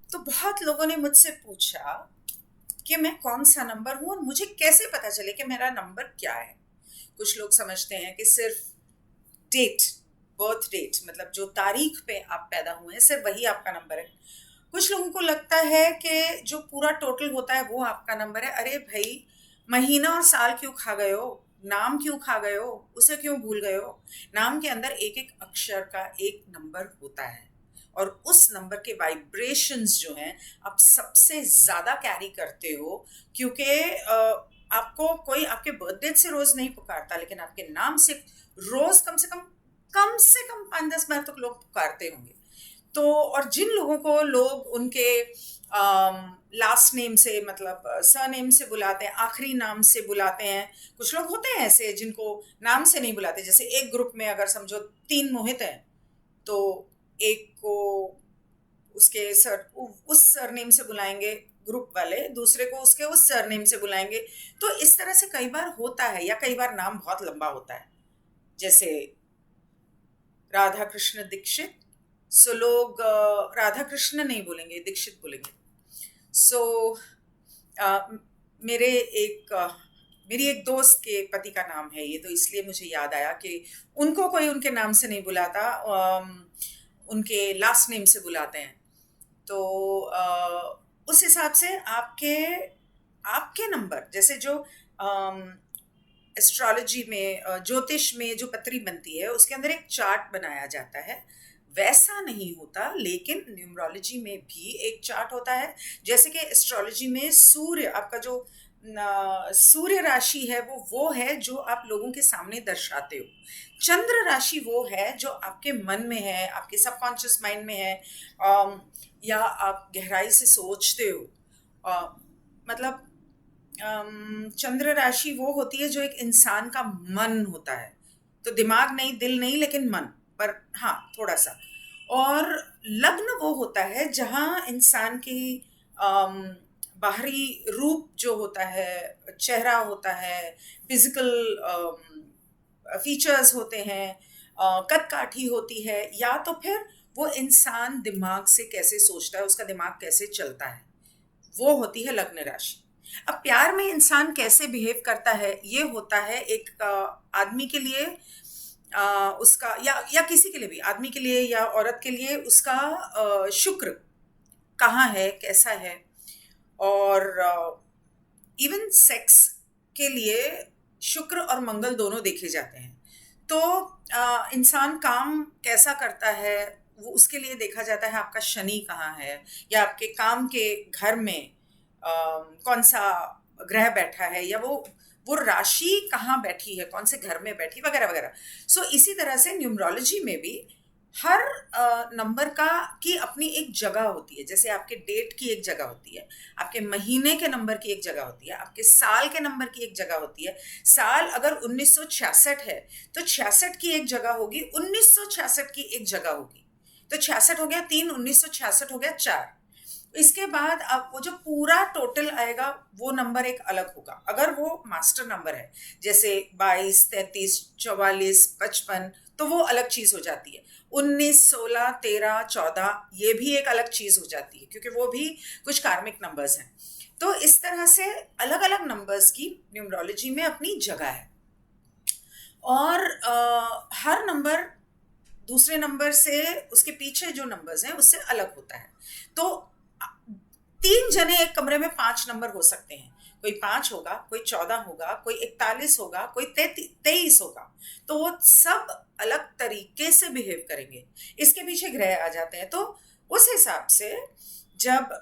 तो बहुत लोगों ने मुझसे पूछा कि मैं कौन सा नंबर हूं और मुझे कैसे पता चले कि मेरा नंबर क्या है। कुछ लोग समझते हैं कि सिर्फ डेट, बर्थ डेट, मतलब जो तारीख पे आप पैदा हुए हैं सिर्फ वही आपका नंबर है। कुछ लोगों को लगता है कि जो पूरा टोटल होता है वो आपका नंबर है। अरे भाई, महीना और साल क्यों खा गए हो, नाम क्यों खा गए हो, उसे क्यों भूल गए हो। नाम के अंदर एक एक अक्षर का एक नंबर होता है और उस नंबर के वाइब्रेशंस जो हैं आप सबसे ज्यादा कैरी करते हो, क्योंकि आपको कोई आपके बर्थडे से रोज नहीं पुकारता, लेकिन आपके नाम से रोज कम से कम 5-10 बार तक लोग पुकारते होंगे। तो और जिन लोगों को लोग उनके लास्ट नेम से, मतलब सरनेम से बुलाते हैं, आखिरी नाम से बुलाते हैं। कुछ लोग होते हैं ऐसे जिनको नाम से नहीं बुलाते। जैसे एक ग्रुप में अगर समझो 3 मोहित हैं, तो एक को उसके सर उस सरनेम से बुलाएंगे ग्रुप वाले, दूसरे को उसके उस सरनेम से बुलाएंगे। तो इस तरह से कई बार होता है, या कई बार नाम बहुत लंबा होता है। जैसे राधा कृष्ण दीक्षित, सो लोग राधा कृष्ण नहीं बोलेंगे, दीक्षित बोलेंगे। सो मेरे एक मेरी एक दोस्त के पति का नाम है ये, तो इसलिए मुझे याद आया कि उनको कोई उनके नाम से नहीं बुलाता, उनके लास्ट नेम से बुलाते हैं। तो उस हिसाब से आपके आपके नंबर, जैसे जो एस्ट्रोलॉजी में, ज्योतिष में जो पत्री बनती है उसके अंदर एक चार्ट बनाया जाता है, वैसा नहीं होता। लेकिन न्यूमरोलॉजी में भी एक चार्ट होता है। जैसे कि एस्ट्रोलॉजी में सूर्य, आपका जो सूर्य राशि है वो है जो आप लोगों के सामने दर्शाते हो। चंद्र राशि वो है जो आपके मन में है, आपके सबकॉन्शियस माइंड में है, या आप गहराई से सोचते हो। मतलब चंद्र राशि वो होती है जो एक इंसान का मन होता है। तो दिमाग नहीं, दिल नहीं, लेकिन मन, पर हाँ थोड़ा सा। और लग्न वो होता है जहाँ इंसान की बाहरी रूप जो होता है, चेहरा होता है, फिजिकल फीचर्स होते हैं, कद काठी होती है, या तो फिर वो इंसान दिमाग से कैसे सोचता है, उसका दिमाग कैसे चलता है, वो होती है लग्न राशि। अब प्यार में इंसान कैसे बिहेव करता है ये होता है एक आदमी के लिए, उसका या किसी के लिए भी, आदमी के लिए या औरत के लिए, उसका शुक्र कहाँ है, कैसा है। और इवन सेक्स के लिए शुक्र और मंगल दोनों देखे जाते हैं। तो इंसान काम कैसा करता है वो उसके लिए देखा जाता है, आपका शनि कहाँ है, या आपके काम के घर में कौन सा ग्रह बैठा है, या वो राशि कहाँ बैठी है, कौन से घर में बैठी, वगैरह वगैरह। सो इसी तरह से न्यूमरोलॉजी में भी हर नंबर का की अपनी एक जगह होती है। जैसे आपके डेट की एक जगह होती है, आपके महीने के नंबर की एक जगह होती है, आपके साल के नंबर की एक जगह होती है। साल अगर 1966 है तो 66 की एक जगह होगी, 1966 की एक जगह होगी। तो 66 हो गया 3, 1966 हो गया 4। इसके बाद अब वो जो पूरा टोटल आएगा वो नंबर एक अलग होगा। अगर वो मास्टर नंबर है, जैसे 22, 33, 44, 55, तो वो अलग चीज हो जाती है। 19, 16, 13, 14 ये भी एक अलग चीज हो जाती है, क्योंकि वो भी कुछ कार्मिक नंबर्स हैं। तो इस तरह से अलग अलग नंबर्स की न्यूमरोलॉजी में अपनी जगह है। और हर नंबर दूसरे नंबर से, उसके पीछे जो नंबर्स हैं उससे अलग होता है। तो 3 जने एक कमरे में 5 नंबर हो सकते हैं। कोई 5 होगा, कोई 14 होगा, कोई 41 होगा, कोई 23 होगा। तो वो सब अलग तरीके से बिहेव करेंगे। इसके पीछे ग्रह आ जाते हैं। तो उस हिसाब से जब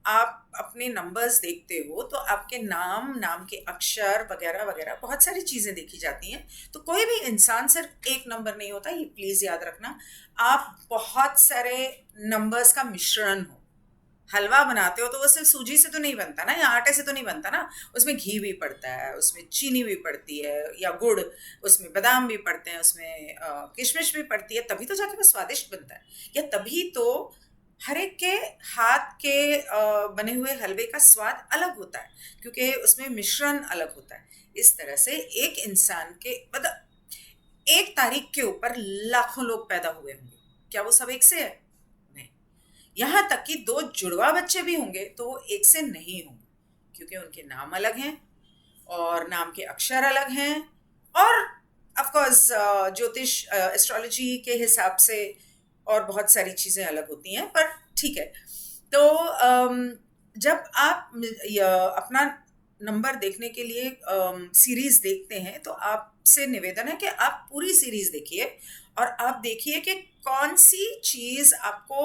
आप अपने नंबर्स देखते हो तो आपके नाम के अक्षर वगैरह वगैरह बहुत सारी चीजें देखी जाती हैं। तो कोई भी इंसान सिर्फ एक नंबर नहीं होता, ये प्लीज याद रखना। आप बहुत सारे नंबर्स का मिश्रण हो। हलवा बनाते हो तो वो सिर्फ सूजी से तो नहीं बनता ना, या आटे से तो नहीं बनता ना। उसमें घी भी पड़ता है, उसमें चीनी भी पड़ती है, या गुड़, उसमें बादाम भी पड़ते हैं, उसमें किशमिश भी पड़ती है, तभी तो जाके वो स्वादिष्ट बनता है। या तभी तो हर एक के हाथ के बने हुए हलवे का स्वाद अलग होता है, क्योंकि उसमें मिश्रण अलग होता है। इस तरह से एक इंसान के, मतलब एक तारीख के ऊपर लाखों लोग पैदा हुए होंगे, क्या वो सब एक से है? नहीं। यहाँ तक कि 2 जुड़वा बच्चे भी होंगे तो वो एक से नहीं होंगे, क्योंकि उनके नाम अलग हैं और नाम के अक्षर अलग हैं, और ऑफ कोर्स ज्योतिष एस्ट्रोलॉजी के हिसाब से और बहुत सारी चीज़ें अलग होती हैं, पर ठीक है। तो जब आप अपना नंबर देखने के लिए सीरीज देखते हैं तो आपसे निवेदन है कि आप पूरी सीरीज देखिए और आप देखिए कि कौन सी चीज़ आपको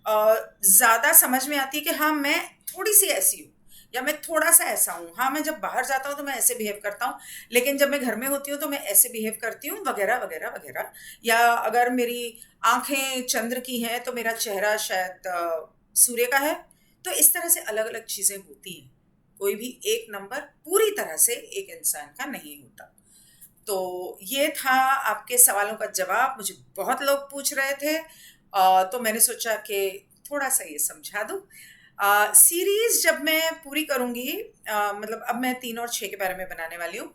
ज़्यादा समझ में आती है कि हाँ मैं थोड़ी सी ऐसी हूँ या मैं थोड़ा सा ऐसा हूँ, हाँ मैं जब बाहर जाता हूँ तो मैं ऐसे बिहेव करता हूँ, लेकिन जब मैं घर में होती हूँ तो मैं ऐसे बिहेव करती हूँ, वगैरह वगैरह वगैरह। या अगर मेरी आंखें चंद्र की हैं तो मेरा चेहरा शायद सूर्य का है। तो इस तरह से अलग अलग चीज़ें होती हैं, कोई भी एक नंबर पूरी तरह से एक इंसान का नहीं होता। तो ये था आपके सवालों का जवाब। मुझे बहुत लोग पूछ रहे थे, तो मैंने सोचा कि थोड़ा सा ये समझा दूँ। सीरीज जब मैं पूरी करूँगी, मतलब अब मैं 3 और 6 के बारे में बनाने वाली हूँ,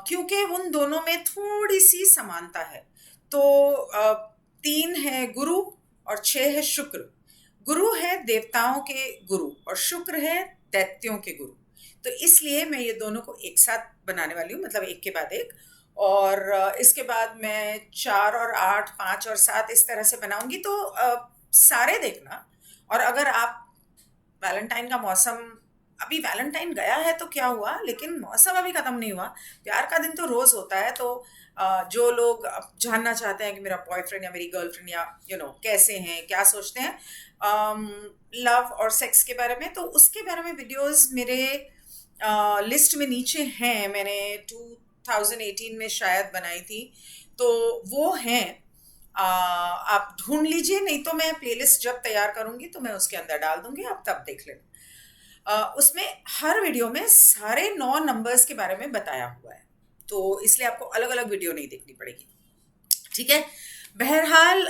क्योंकि उन दोनों में थोड़ी सी समानता है। तो 3 है गुरु और 6 है शुक्र। गुरु है देवताओं के गुरु और शुक्र है दैत्यों के गुरु। तो इसलिए मैं ये दोनों को एक साथ बनाने वाली हूँ, मतलब एक के बाद एक। और इसके बाद मैं 4 और 8, 5 और 7 इस तरह से बनाऊंगी। तो सारे देखना। और अगर आप वैलेंटाइन का मौसम, अभी वैलेंटाइन गया है तो क्या हुआ, लेकिन मौसम अभी खत्म नहीं हुआ। प्यार का दिन तो रोज होता है। तो जो लोग अब जानना चाहते हैं कि मेरा बॉयफ्रेंड या मेरी गर्लफ्रेंड या कैसे हैं, क्या सोचते हैं लव और सेक्स के बारे में, तो उसके बारे में वीडियोस मेरे लिस्ट में नीचे हैं। मैंने 2018 में शायद बनाई थी, तो वो हैं। आप ढूंढ लीजिए, नहीं तो मैं प्लेलिस्ट जब तैयार करूंगी तो मैं उसके अंदर डाल दूंगी, आप तब देख लेना। उसमें हर वीडियो में सारे 9 नंबर्स के बारे में बताया हुआ है, तो इसलिए आपको अलग अलग वीडियो नहीं देखनी पड़ेगी। ठीक है, बहरहाल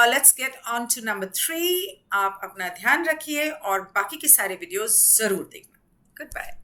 let's get on to number 3। आप अपना ध्यान रखिए और बाकी के सारे वीडियोस जरूर देखना। Good bye.